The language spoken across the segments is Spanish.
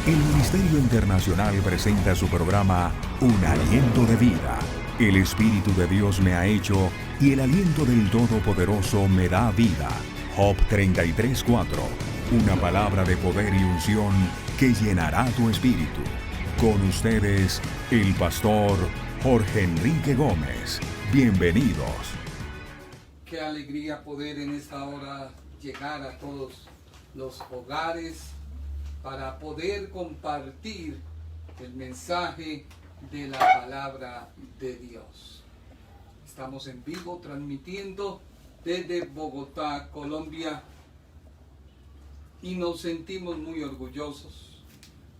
El Ministerio Internacional presenta su programa Un Aliento de Vida. El Espíritu de Dios me ha hecho y el aliento del Todopoderoso me da vida. Job 33:4. Una palabra de poder y unción que llenará tu espíritu. Con ustedes, el pastor Jorge Enrique Gómez. Bienvenidos. Qué alegría poder en esta hora llegar a todos los hogares para poder compartir el mensaje de la palabra de Dios. Estamos en vivo transmitiendo desde Bogotá, Colombia, y nos sentimos muy orgullosos,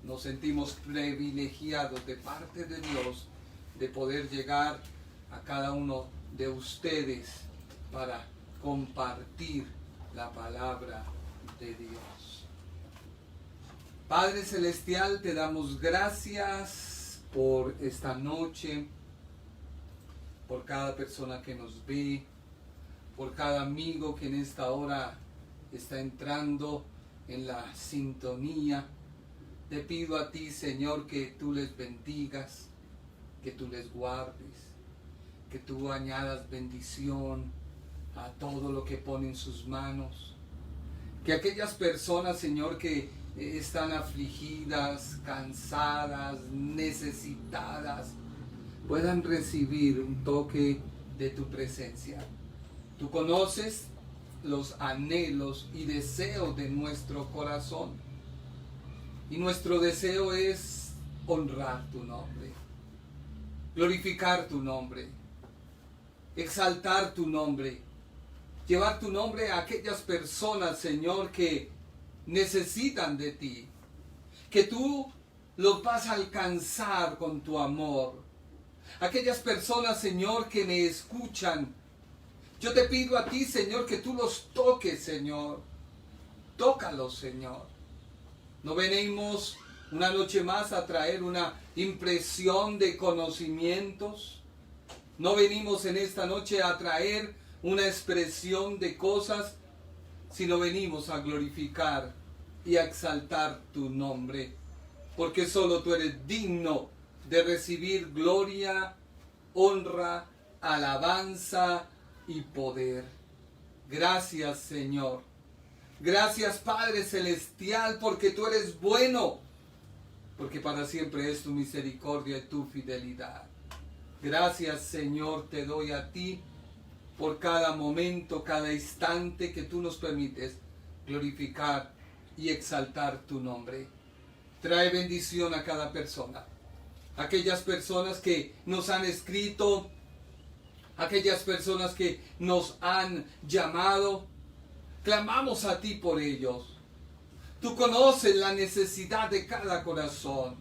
nos sentimos privilegiados de parte de Dios de poder llegar a cada uno de ustedes para compartir la palabra de Dios. Padre Celestial, te damos gracias por esta noche, por cada persona que nos ve, por cada amigo que en esta hora está entrando en la sintonía. Te pido a ti, Señor, que tú les bendigas, que tú les guardes, que tú añadas bendición a todo lo que ponen sus manos. Que aquellas personas, Señor, que están afligidas, cansadas, necesitadas, puedan recibir un toque de tu presencia. Tú conoces los anhelos y deseos de nuestro corazón. Y nuestro deseo es honrar tu nombre, glorificar tu nombre, exaltar tu nombre, llevar tu nombre a aquellas personas, Señor, que necesitan de ti, que tú los vas a alcanzar con tu amor. Aquellas personas, Señor, que me escuchan, yo te pido a ti, Señor, que tú los toques, Señor. Tócalos, Señor. No venimos una noche más a traer una impresión de conocimientos. No venimos en esta noche a traer una expresión de cosas, sino venimos a glorificar y a exaltar tu nombre, porque solo tú eres digno de recibir gloria, honra, alabanza y poder. Gracias, Señor. Gracias, Padre Celestial, porque tú eres bueno, porque para siempre es tu misericordia y tu fidelidad. Gracias, Señor, te doy a ti por cada momento, cada instante que tú nos permites glorificar y exaltar tu nombre. Trae bendición a cada persona. Aquellas personas que nos han escrito, aquellas personas que nos han llamado, clamamos a ti por ellos. Tú conoces la necesidad de cada corazón.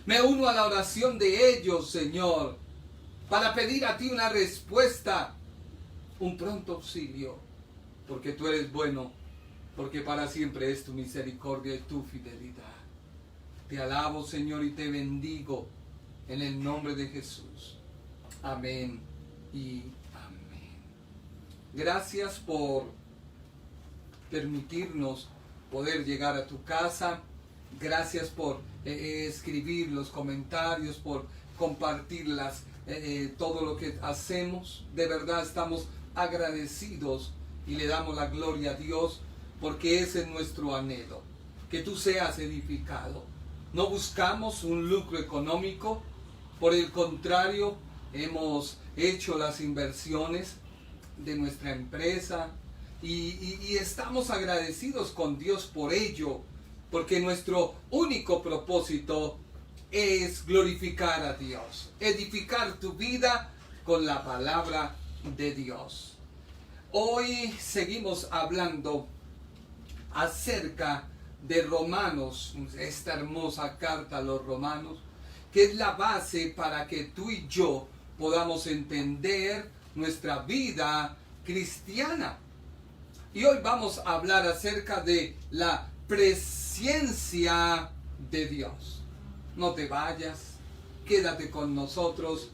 Me uno a la oración de ellos, Señor, para pedir a ti una respuesta, un pronto auxilio, porque tú eres bueno, porque para siempre es tu misericordia y tu fidelidad. Te alabo, Señor, y te bendigo en el nombre de Jesús. Amén y amén. Gracias por permitirnos poder llegar a tu casa. Gracias por escribir los comentarios, por compartirlas, todo lo que hacemos. De verdad estamos agradecidos y le damos la gloria a Dios, porque ese es nuestro anhelo, que tú seas edificado. No buscamos un lucro económico, por el contrario, hemos hecho las inversiones de nuestra empresa y estamos agradecidos con Dios por ello, porque nuestro único propósito es glorificar a Dios, edificar tu vida con la palabra de Dios. Hoy seguimos hablando acerca de Romanos, esta hermosa carta a los Romanos, que es la base para que tú y yo podamos entender nuestra vida cristiana. Y hoy vamos a hablar acerca de la presencia de Dios. No te vayas, quédate con nosotros.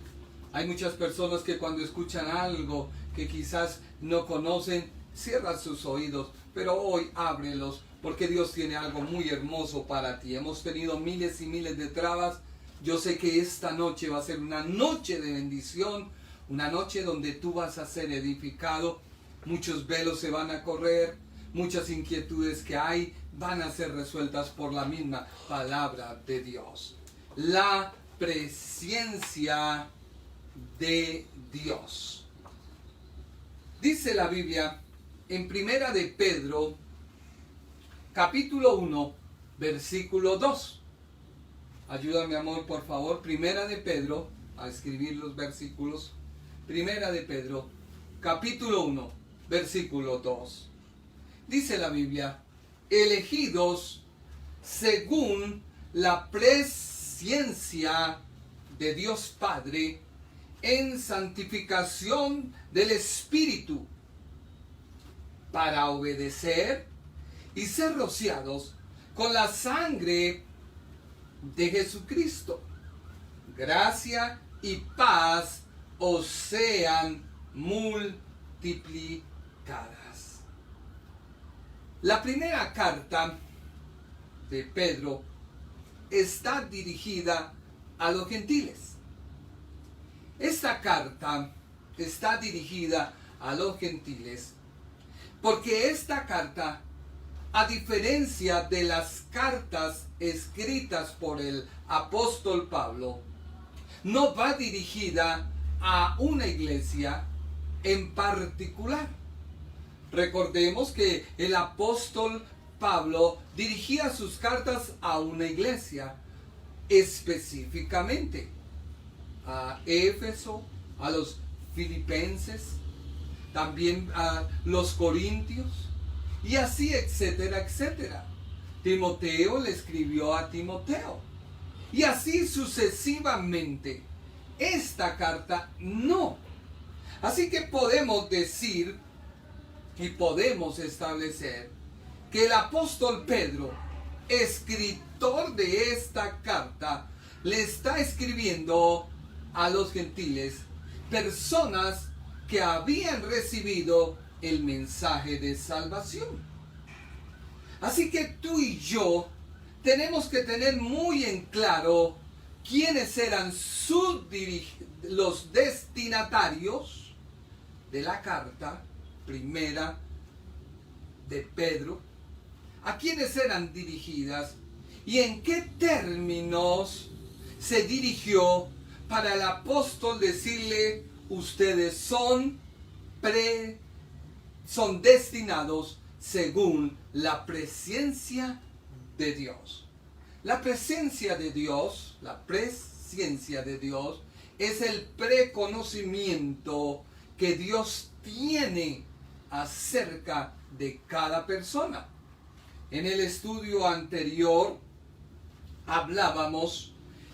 Hay muchas personas que cuando escuchan algo que quizás no conocen, cierran sus oídos, pero hoy ábrelos, porque Dios tiene algo muy hermoso para ti. Hemos tenido miles y miles de trabas. Yo sé que esta noche va a ser una noche de bendición, una noche donde tú vas a ser edificado. Muchos velos se van a correr, muchas inquietudes que hay van a ser resueltas por la misma palabra de Dios. La presencia de Dios. Dice la Biblia en Primera de Pedro, capítulo 1, versículo 2. Ayúdame, amor, por favor. Primera de Pedro, a escribir los versículos. Primera de Pedro, capítulo 1, versículo 2. Dice la Biblia: elegidos según la presciencia de Dios Padre en santificación del Espíritu, para obedecer y ser rociados con la sangre de Jesucristo. Gracia y paz os sean multiplicadas. La primera carta de Pedro está dirigida a los gentiles. Esta carta está dirigida a los gentiles porque esta carta, a diferencia de las cartas escritas por el apóstol Pablo, no va dirigida a una iglesia en particular. Recordemos que el apóstol Pablo dirigía sus cartas a una iglesia específicamente, a Éfeso, a los filipenses, también a los corintios, y así, etcétera, etcétera. Timoteo le escribió a Timoteo, y así sucesivamente. Esta carta no. Así que podemos decir y podemos establecer que el apóstol Pedro, escritor de esta carta, le está escribiendo a los gentiles, personas que habían recibido el mensaje de salvación. Así que tú y yo tenemos que tener muy en claro quiénes eran los destinatarios de la carta primera de Pedro, a quiénes eran dirigidas y en qué términos se dirigió para el apóstol decirle: ustedes son destinados según la presencia de Dios. La presencia de Dios, es el preconocimiento que Dios tiene acerca de cada persona. En el estudio anterior hablábamos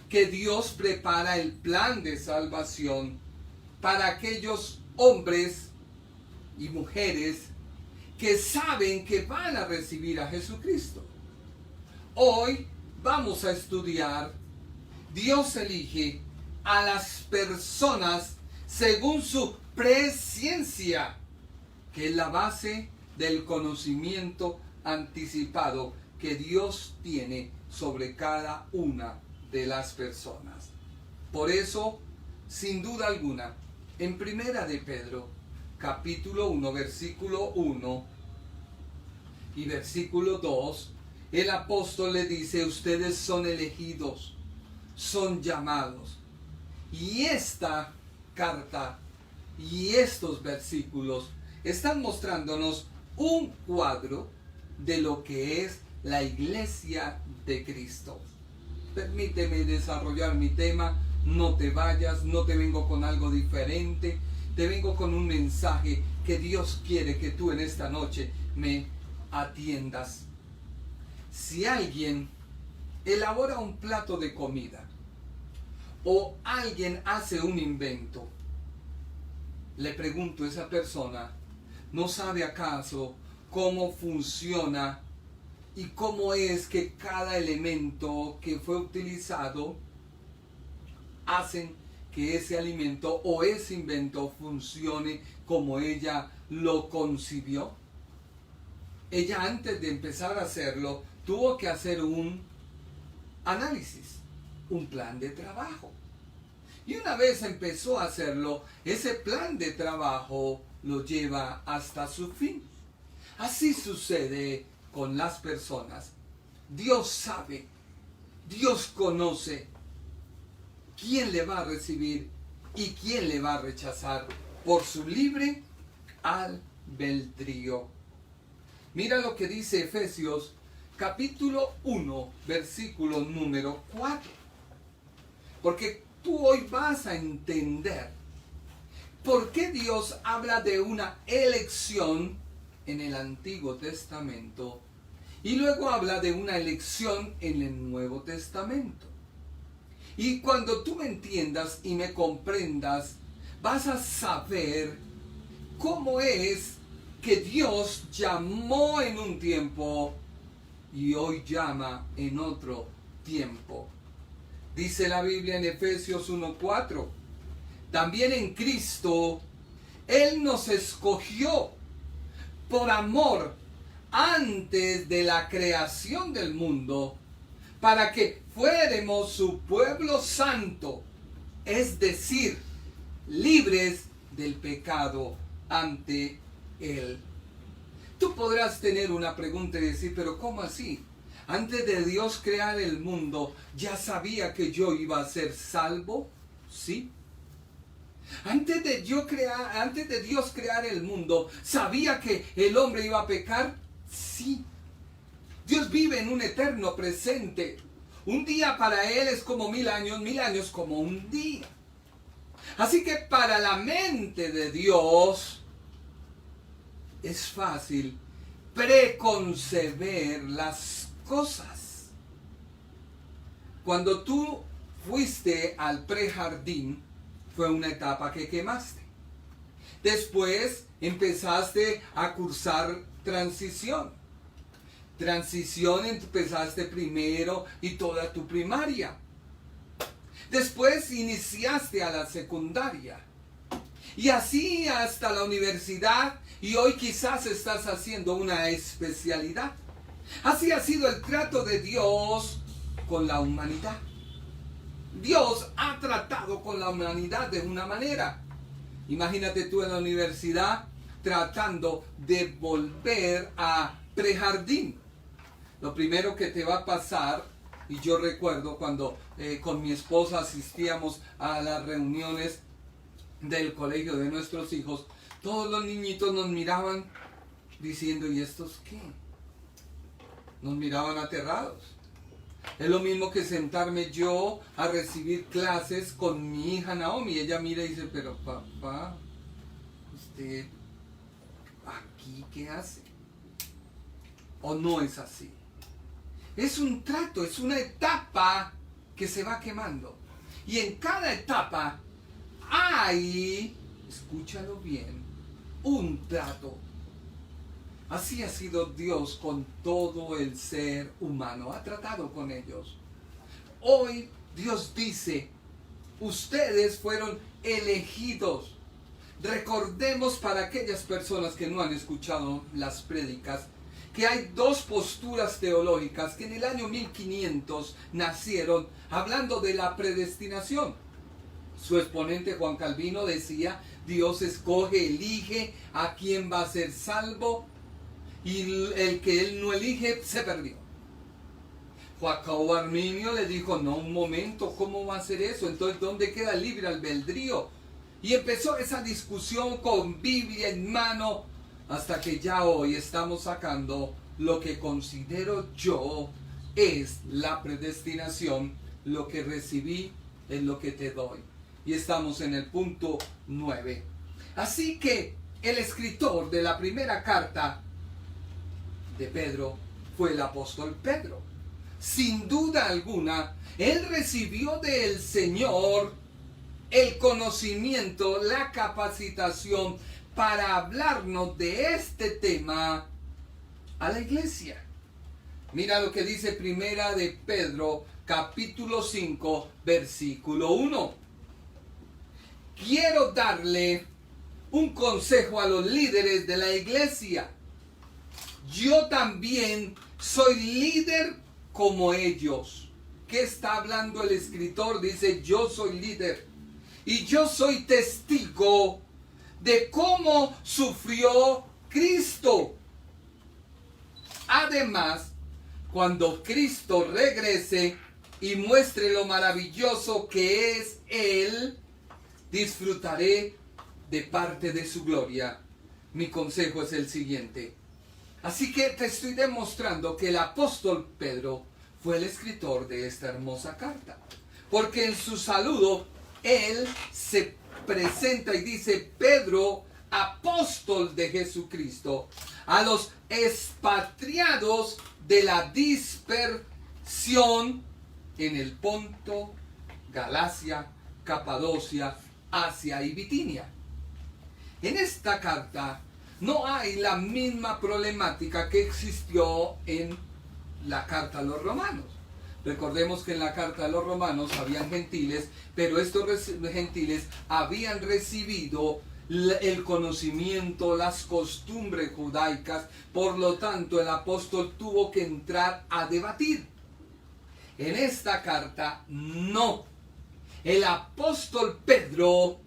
que Dios prepara el plan de salvación para aquellos hombres y mujeres que saben que van a recibir a Jesucristo. Hoy vamos a estudiar: Dios elige a las personas según su presciencia, que es la base del conocimiento anticipado que Dios tiene sobre cada una de las personas. Por eso, sin duda alguna, en Primera de Pedro, capítulo 1, versículo 1 y versículo 2, el apóstol le dice: ustedes son elegidos, son llamados. Y esta carta y estos versículos están mostrándonos un cuadro de lo que es la iglesia de Cristo. Permíteme desarrollar mi tema. No te vayas, no te vengo con algo diferente. Te vengo con un mensaje que Dios quiere que tú en esta noche me atiendas. Si alguien elabora un plato de comida o alguien hace un invento, le pregunto, ¿esa persona no sabe acaso cómo funciona y cómo es que cada elemento que fue utilizado hacen que ese alimento o ese invento funcione como ella lo concibió? ella antes de empezar a hacerlo, tuvo que hacer un análisis, un plan de trabajo. Y una vez empezó a hacerlo, ese plan de trabajo lo lleva hasta su fin. Así sucede con las personas. Dios sabe, Dios conoce quién le va a recibir y quién le va a rechazar por su libre albedrío. Mira lo que dice Efesios capítulo 1, versículo número 4. Porque tú hoy vas a entender por qué Dios habla de una elección en el Antiguo Testamento y luego habla de una elección en el Nuevo Testamento. Y cuando tú me entiendas y me comprendas, vas a saber cómo es que Dios llamó en un tiempo y hoy llama en otro tiempo. Dice la Biblia en Efesios 1:4, también en Cristo Él nos escogió por amor antes de la creación del mundo, para que fuéramos su pueblo santo, es decir, libres del pecado ante Él. Tú podrás tener una pregunta y decir, pero ¿cómo así? Antes de Dios crear el mundo, ¿ya sabía que yo iba a ser salvo? Sí. Antes de Dios crear el mundo, ¿sabía que el hombre iba a pecar? Sí. Dios vive en un eterno presente. Un día para Él es como 1000 años como un día. Así que para la mente de Dios es fácil preconceber las cosas. Cuando tú fuiste al prejardín, fue una etapa que quemaste. Después empezaste a cursar transición. Empezaste primero y toda tu primaria. Después iniciaste a la secundaria. Y así hasta la universidad, y hoy quizás estás haciendo una especialidad. Así ha sido el trato de Dios con la humanidad. Dios ha tratado con la humanidad de una manera. Imagínate tú en la universidad tratando de volver a prejardín. Lo primero que te va a pasar, y yo recuerdo cuando con mi esposa asistíamos a las reuniones del colegio de nuestros hijos, todos los niñitos nos miraban diciendo, ¿y estos qué? Nos miraban aterrados. Es lo mismo que sentarme yo a recibir clases con mi hija Naomi. Ella mira y dice, pero papá, ¿usted aquí qué hace? ¿O no es así? Es un trato, es una etapa que se va quemando. Y en cada etapa hay, escúchalo bien, un trato. Así ha sido Dios con todo el ser humano. Ha tratado con ellos. Hoy Dios dice, ustedes fueron elegidos. Recordemos para aquellas personas que no han escuchado las prédicas, que hay dos posturas teológicas que en el año 1500 nacieron hablando de la predestinación. Su exponente Juan Calvino decía, Dios escoge, elige a quien va a ser salvo, y el que él no elige se perdió. Jacobo Arminio le dijo, no, un momento, ¿cómo va a ser eso? Entonces, ¿dónde queda el libre albedrío? Y empezó esa discusión con Biblia en mano, hasta que ya hoy estamos sacando lo que considero yo es la predestinación. Lo que recibí es lo que te doy. Y estamos en el punto 9. Así que el escritor de la primera carta de Pedro fue el apóstol Pedro. Sin duda alguna, él recibió del Señor el conocimiento, la capacitación para hablarnos de este tema a la iglesia. Mira lo que dice Primera de Pedro, capítulo 5, versículo 1. Quiero darle un consejo a los líderes de la iglesia. yo también soy líder como ellos. ¿Qué está hablando el escritor? Dice, yo soy líder y yo soy testigo de cómo sufrió Cristo. Además, cuando Cristo regrese y muestre lo maravilloso que es Él, disfrutaré de parte de su gloria. Mi consejo es el siguiente. Así que te estoy demostrando que el apóstol Pedro fue el escritor de esta hermosa carta. Porque en su saludo, él se presenta y dice, Pedro, apóstol de Jesucristo, a los expatriados de la dispersión en el Ponto, Galacia, Capadocia, Asia y Bitinia. En esta carta no hay la misma problemática que existió en la carta a los romanos. Recordemos que en la carta a los romanos habían gentiles, pero estos gentiles habían recibido el conocimiento, las costumbres judaicas, por lo tanto el apóstol tuvo que entrar a debatir. En esta carta no. El apóstol Pedro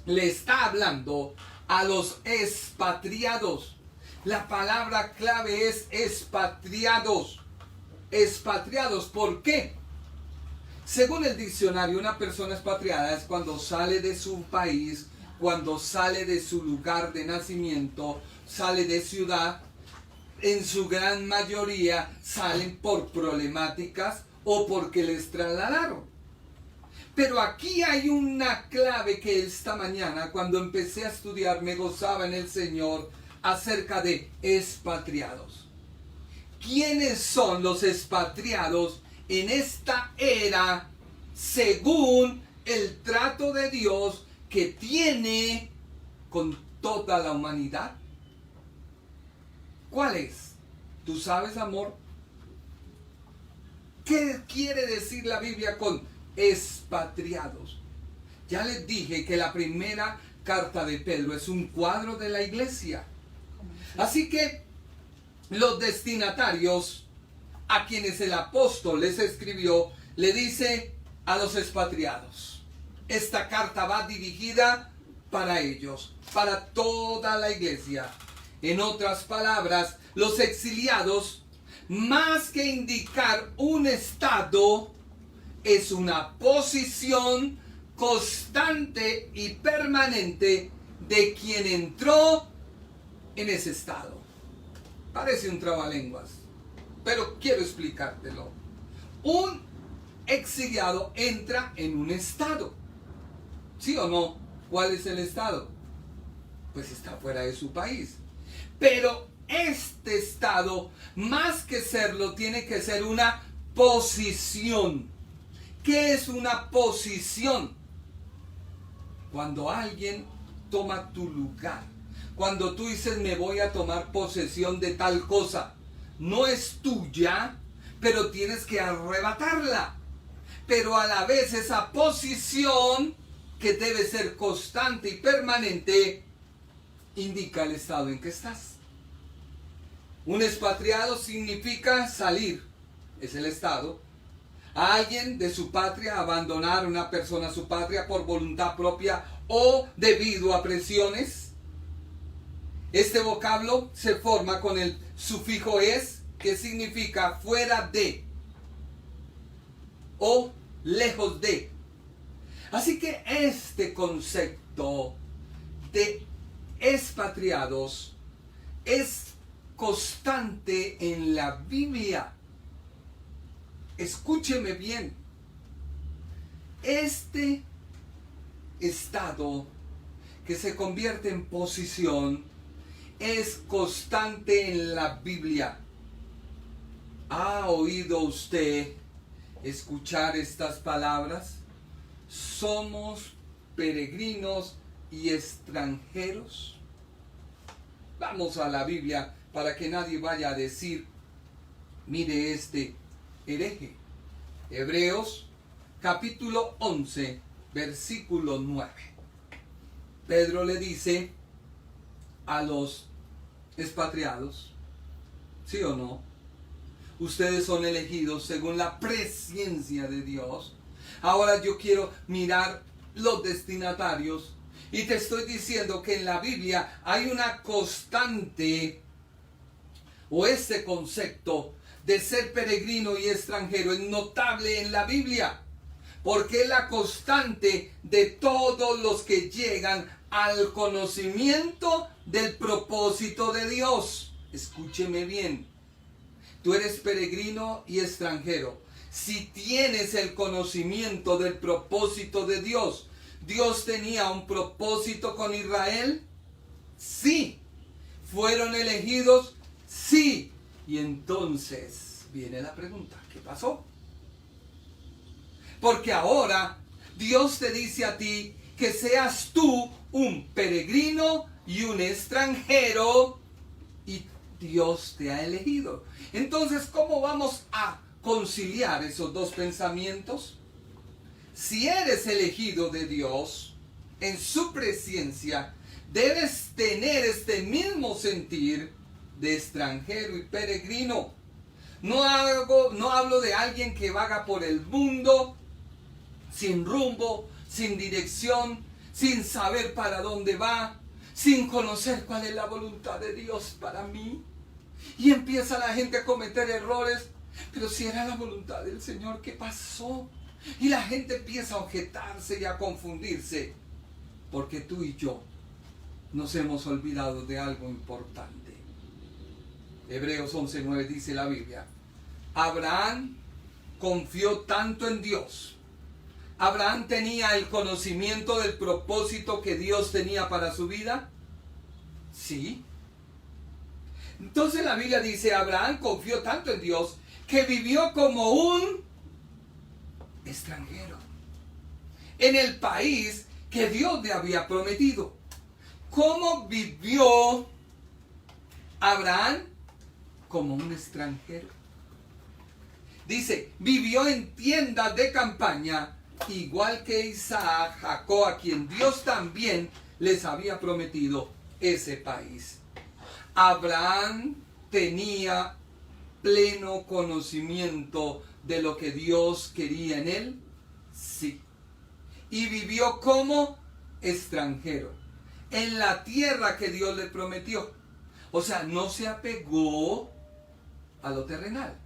le está hablando a los expatriados. La palabra clave es expatriados. Expatriados, ¿por qué? Según el diccionario, una persona expatriada es cuando sale de su país, cuando sale de su lugar de nacimiento, sale de ciudad. En su gran mayoría salen por problemáticas o porque les trasladaron. Pero aquí hay una clave que esta mañana, cuando empecé a estudiar, me gozaba en el Señor acerca de expatriados. ¿Quiénes son los expatriados en esta era según el trato de Dios que tiene con toda la humanidad? ¿Cuál es? ¿Tú sabes, amor? ¿Qué quiere decir la Biblia con expatriados? Ya les dije que la primera carta de Pedro es un cuadro de la iglesia. Así que los destinatarios a quienes el apóstol les escribió, le dice a los expatriados. Esta carta va dirigida para ellos, para toda la iglesia. En otras palabras, los exiliados, más que indicar un estado, es una posición constante y permanente de quien entró en ese estado. Parece un trabalenguas, pero quiero explicártelo. Un exiliado entra en un estado. ¿Sí o no? ¿Cuál es el estado? Pues está fuera de su país. Pero este estado, más que serlo, tiene que ser una posición. ¿Qué es una posición? Cuando alguien toma tu lugar. Cuando tú dices, me voy a tomar posesión de tal cosa. No es tuya, pero tienes que arrebatarla. Pero a la vez esa posición, que debe ser constante y permanente, indica el estado en que estás. Un expatriado significa salir, es el estado. A alguien de su patria, abandonar una persona su patria por voluntad propia o debido a presiones. Este vocablo se forma con el sufijo es, que significa fuera de o lejos de. Así que este concepto de expatriados es constante en la Biblia. Escúcheme bien. Este estado que se convierte en posición es constante en la Biblia. ¿Ha oído usted escuchar estas palabras? Somos peregrinos y extranjeros. Vamos a la Biblia para que nadie vaya a decir, mire este hereje. Hebreos capítulo 11, versículo 9. Pedro le dice a los expatriados, ¿Sí o no? Ustedes son elegidos según la presciencia de Dios. Ahora yo quiero mirar los destinatarios y te estoy diciendo que en la Biblia hay una constante, o este concepto de ser peregrino y extranjero es notable en la Biblia, porque es la constante de todos los que llegan al conocimiento del propósito de Dios. Escúcheme bien. Tú eres peregrino y extranjero. Si tienes el conocimiento del propósito de Dios, ¿Dios tenía un propósito con Israel? Sí. ¿Fueron elegidos? Sí. Y entonces viene la pregunta, ¿qué pasó? Porque ahora Dios te dice a ti que seas tú un peregrino y un extranjero y Dios te ha elegido. Entonces, ¿cómo vamos a conciliar esos dos pensamientos? Si eres elegido de Dios, en su presencia, debes tener este mismo sentir de extranjero y peregrino. No hablo de alguien que vaga por el mundo sin rumbo, sin dirección, sin saber para dónde va, sin conocer cuál es la voluntad de Dios para mí. Y empieza la gente a cometer errores. Pero si era la voluntad del Señor, ¿qué pasó? Y la gente empieza a objetarse y a confundirse. Porque tú y yo nos hemos olvidado de algo importante. Hebreos 11:9 dice la Biblia: Abraham confió tanto en Dios. ¿Abraham tenía el conocimiento del propósito que Dios tenía para su vida? Sí. Entonces la Biblia dice: Abraham confió tanto en Dios que vivió como un extranjero en el país que Dios le había prometido. ¿Cómo vivió Abraham? Como un extranjero. Dice, vivió en tiendas de campaña, igual que Isaac, Jacob, a quien Dios también les había prometido ese país. Abraham tenía pleno conocimiento de lo que Dios quería en él, sí. Y vivió como extranjero en la tierra que Dios le prometió. O sea, no se apegó a lo terrenal.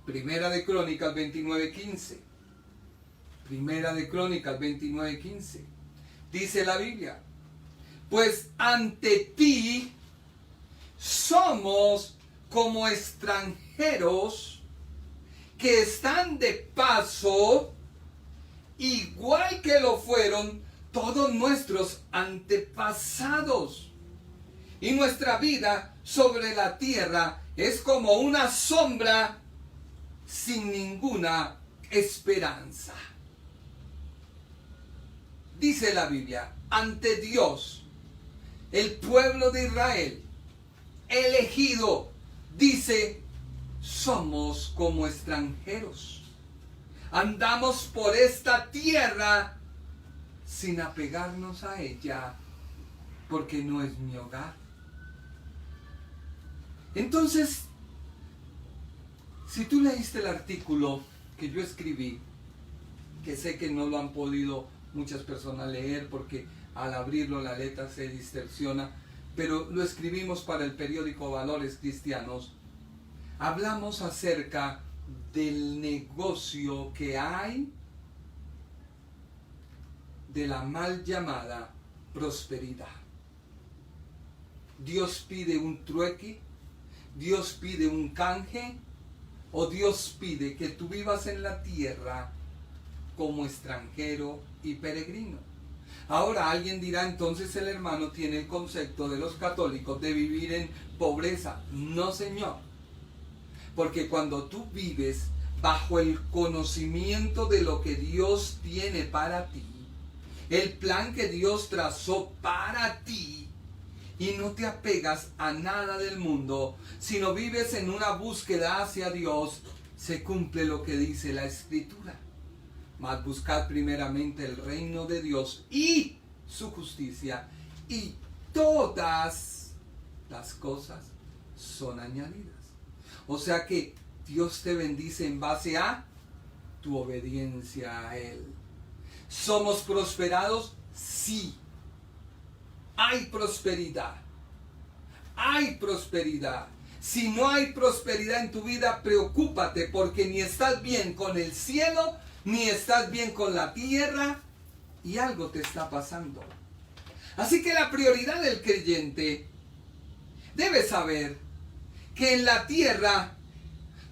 Primera de Crónicas 29:15. Primera de Crónicas 29:15. Dice la Biblia: pues ante ti somos como extranjeros que están de paso, igual que lo fueron todos nuestros antepasados. Y nuestra vida sobre la tierra es como una sombra sin ninguna esperanza. Dice la Biblia, ante Dios, el pueblo de Israel, elegido, dice, somos como extranjeros. Andamos por esta tierra sin apegarnos a ella, porque no es mi hogar. Entonces, si tú leíste el artículo que yo escribí, que sé que no lo han podido muchas personas leer porque al abrirlo la letra se distorsiona, pero lo escribimos para el periódico Valores Cristianos. Hablamos acerca del negocio que hay de la mal llamada prosperidad. Dios pide un trueque, Dios pide un canje, o Dios pide que tú vivas en la tierra como extranjero y peregrino. Ahora alguien dirá, entonces el hermano tiene el concepto de los católicos de vivir en pobreza. No, señor. Porque cuando tú vives bajo el conocimiento de lo que Dios tiene para ti, el plan que Dios trazó para ti, y no te apegas a nada del mundo, sino vives en una búsqueda hacia Dios, se cumple lo que dice la Escritura. Mas buscad primeramente el reino de Dios y su justicia, y todas las cosas son añadidas. O sea que Dios te bendice en base a tu obediencia a Él. ¿Somos prosperados? Sí. Hay prosperidad. Hay prosperidad. Si no hay prosperidad en tu vida, preocúpate, porque ni estás bien con el cielo, ni estás bien con la tierra, y algo te está pasando. Así que la prioridad del creyente debe saber que en la tierra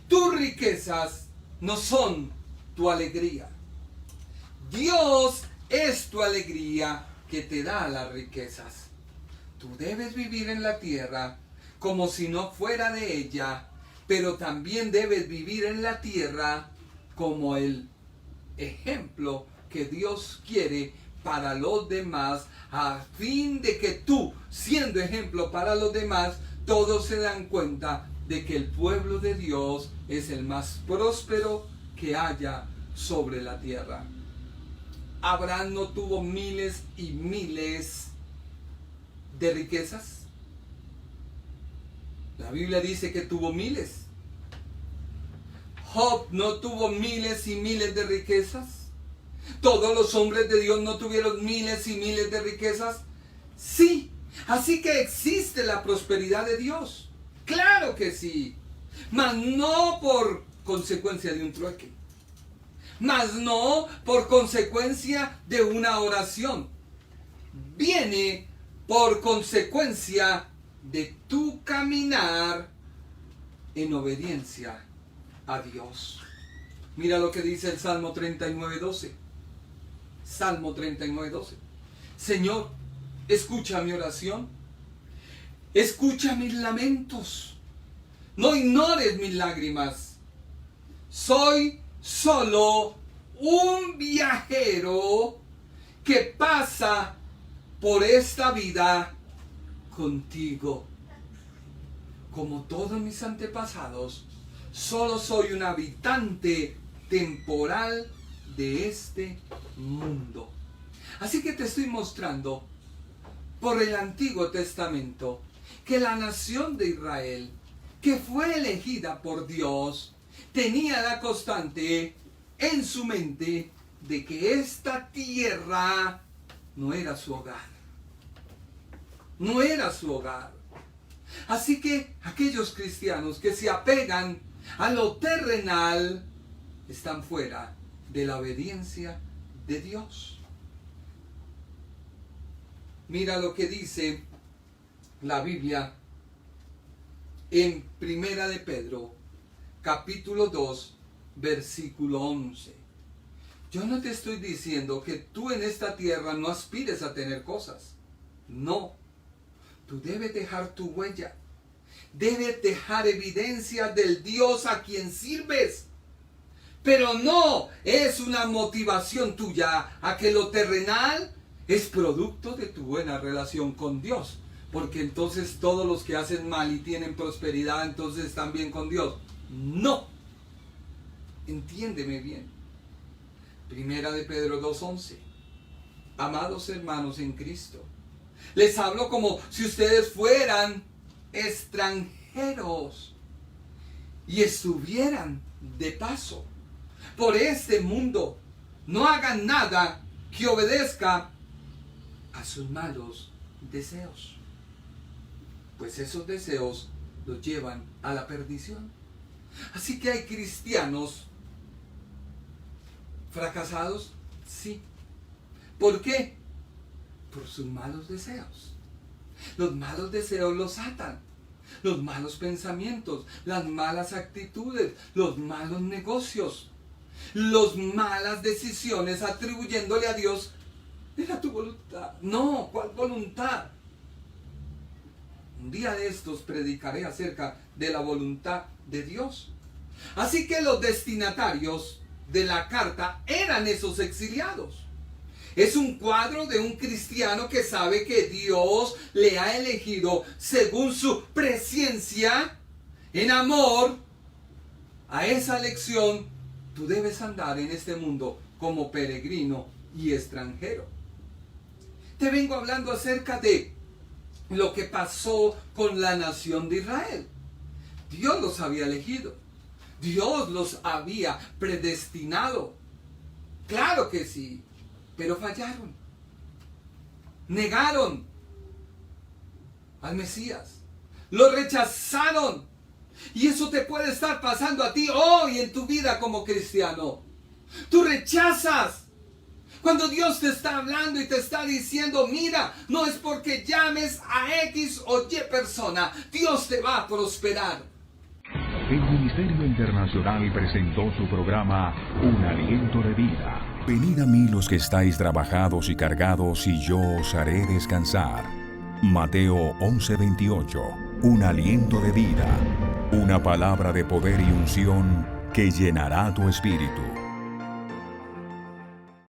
tus riquezas no son tu alegría. Dios es tu alegría que te da las riquezas. Tú debes vivir en la tierra como si no fuera de ella, pero también debes vivir en la tierra como el ejemplo que Dios quiere para los demás, a fin de que tú, siendo ejemplo para los demás, todos se dan cuenta de que el pueblo de Dios es el más próspero que haya sobre la tierra. Abraham no tuvo miles y miles de riquezas. La Biblia dice que tuvo miles. Job no tuvo miles y miles de riquezas. ¿Todos los hombres de Dios no tuvieron miles y miles de riquezas? Sí. Así que existe la prosperidad de Dios. Claro que sí. Mas no por consecuencia de un trueque. Mas no por consecuencia de una oración. Viene por consecuencia de tu caminar en obediencia a Dios. Mira lo que dice el Salmo 39:12. Salmo 39:12. Señor, escucha mi oración. Escucha mis lamentos. No ignores mis lágrimas. Soy solo un viajero que pasa por esta vida contigo. Como todos mis antepasados, solo soy un habitante temporal de este mundo. Así que te estoy mostrando por el Antiguo Testamento que la nación de Israel, que fue elegida por Dios, tenía la constante en su mente de que esta tierra no era su hogar. No era su hogar. Así que aquellos cristianos que se apegan a lo terrenal están fuera de la obediencia de Dios. Mira lo que dice la Biblia en Primera de Pedro, capítulo 2, versículo 11. Yo no te estoy diciendo que tú en esta tierra no aspires a tener cosas. No. Tú debes dejar tu huella. Debes dejar evidencia del Dios a quien sirves. Pero no es una motivación tuya a que lo terrenal es producto de tu buena relación con Dios. Porque entonces todos los que hacen mal y tienen prosperidad, entonces están bien con Dios. No. Entiéndeme bien. Primera de Pedro 2:11. Amados hermanos en Cristo, les hablo como si ustedes fueran extranjeros y estuvieran de paso por este mundo. No hagan nada que obedezca a sus malos deseos, pues esos deseos los llevan a la perdición. Así que hay cristianos fracasados, sí. ¿Por qué? Por sus malos deseos. Los malos deseos los atan. Los malos pensamientos, las malas actitudes, los malos negocios, las malas decisiones atribuyéndole a Dios, era tu voluntad. No, ¿cuál voluntad? Un día de estos predicaré acerca de la voluntad de Dios. Así que los destinatarios de la carta eran esos exiliados. Es un cuadro de un cristiano que sabe que Dios le ha elegido según su presciencia en amor. A esa elección tú debes andar en este mundo como peregrino y extranjero. Te vengo hablando acerca de lo que pasó con la nación de Israel. Dios los había elegido. Dios los había predestinado. Claro que sí, pero fallaron. Negaron al Mesías. Lo rechazaron. Y eso te puede estar pasando a ti hoy en tu vida como cristiano. Tú rechazas. Cuando Dios te está hablando y te está diciendo, mira, no es porque llames a X o Y persona, Dios te va a prosperar. El Ministerio Internacional presentó su programa Un Aliento de Vida. Venid a mí los que estáis trabajados y cargados, y yo os haré descansar. Mateo 11:28. Un aliento de vida. Una palabra de poder y unción que llenará tu espíritu.